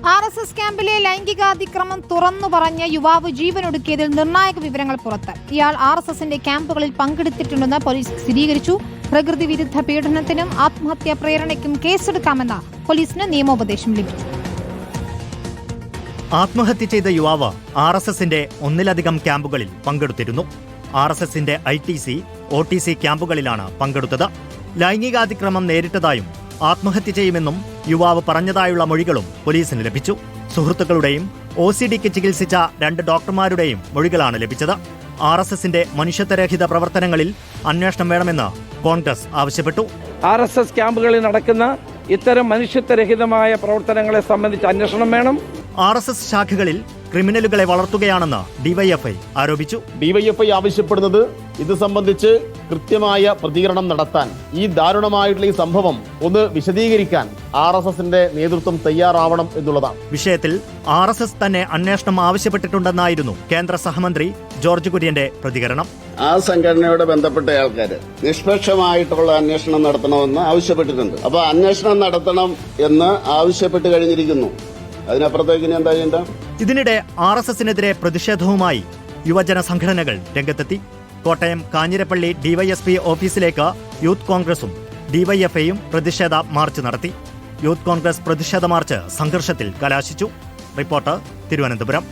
RSS ക്യാമ്പിലെ ലൈംഗികാതിക്രമം തുറന്നു പറഞ്ഞ യുവാവ് ജീവനൊടുക്കിയതിൽ നിർണായക വിവരങ്ങൾ പുറത്ത്. ഇയാൾ RSSന്റെ ക്യാമ്പുകളിൽ പങ്കെടുത്തിട്ടുണ്ടെന്ന് പോലീസ് സ്ഥിരീകരിച്ചു. പ്രകൃതി വിരുദ്ധ പീഡനത്തിനും ആത്മഹത്യാ പ്രേരണയ്ക്കും കേസെടുക്കാമെന്ന് പോലീസിന് നിയമോപദേശം ലഭിച്ചു. ആത്മഹത്യ ചെയ്ത യുവാവ് RSSന്റെ ഒന്നിലധികം ക്യാമ്പുകളിൽ പങ്കെടുത്തിരുന്നു. RSSന്റെ ITC, OTC ക്യാമ്പുകളിലാണ് പങ്കെടുത്തത്. ലൈംഗികാതിക്രമം നേരിട്ടതായും ആത്മഹത്യ ചെയ്യുമെന്നും യുവാവ് പറഞ്ഞതായുള്ള മൊഴികളും പോലീസിന് ലഭിച്ചു. സുഹൃത്തുക്കളുടെയും OCDക്ക് ചികിത്സിച്ച 2 ഡോക്ടർമാരുടെയും മൊഴികളാണ് ലഭിച്ചത്. RSSന്റെ മനുഷ്യത്വരഹിത പ്രവർത്തനങ്ങളിൽ അന്വേഷണം വേണമെന്ന് കോൺഗ്രസ് ആവശ്യപ്പെട്ടു. RSS ക്യാമ്പുകളിൽ നടക്കുന്ന ഇത്തരം മനുഷ്യത്വരഹിതമായ പ്രവർത്തനങ്ങളെ സംബന്ധിച്ച് അന്വേഷണം വേണം. RSS ശാഖകളിൽ ക്രിമിനലുകളെ വളർത്തുകയാണെന്ന് DYFI ആരോപിച്ചു. DYFI ആവശ്യപ്പെടുന്നത് ഇത് സംബന്ധിച്ച് കൃത്യമായ പ്രതികരണം നടത്താൻ, ഈ ദാരുണമായിട്ടുള്ള ഈ സംഭവം ഒന്ന് വിശദീകരിക്കാൻ RSSന്റെ നേതൃത്വം തയ്യാറാവണം എന്നുള്ളതാണ്. വിഷയത്തിൽ RSS തന്നെ അന്വേഷണം ആവശ്യപ്പെട്ടിട്ടുണ്ടെന്നായിരുന്നു കേന്ദ്ര സഹമന്ത്രി ജോർജ് കുര്യന്റെ പ്രതികരണം. ആ സംഘടനയോട് ബന്ധപ്പെട്ട ആൾക്കാർ നിഷ്പക്ഷമായിട്ടുള്ള അന്വേഷണം നടത്തണമെന്ന് ആവശ്യപ്പെട്ടിട്ടുണ്ട്. അപ്പൊ അന്വേഷണം നടത്തണം എന്ന് ആവശ്യപ്പെട്ട് കഴിഞ്ഞിരിക്കുന്നു. അതിനപ്പുറത്തേക്ക് ഇനി എന്താ ചെയ്യേണ്ട? ഇതിനിടെ RSSനെതിരെ പ്രതിഷേധവുമായി യുവജന സംഘടനകൾ രംഗത്തെത്തി. കോട്ടയം കാഞ്ഞിരപ്പള്ളി DYSP ഓഫീസിലേക്ക് യൂത്ത് കോൺഗ്രസും DYFIയും പ്രതിഷേധ മാർച്ച് നടത്തി. യൂത്ത് കോൺഗ്രസ് പ്രതിഷേധ മാർച്ച് സംഘർഷത്തിൽ കലാശിച്ചു. റിപ്പോർട്ടർ, തിരുവനന്തപുരം.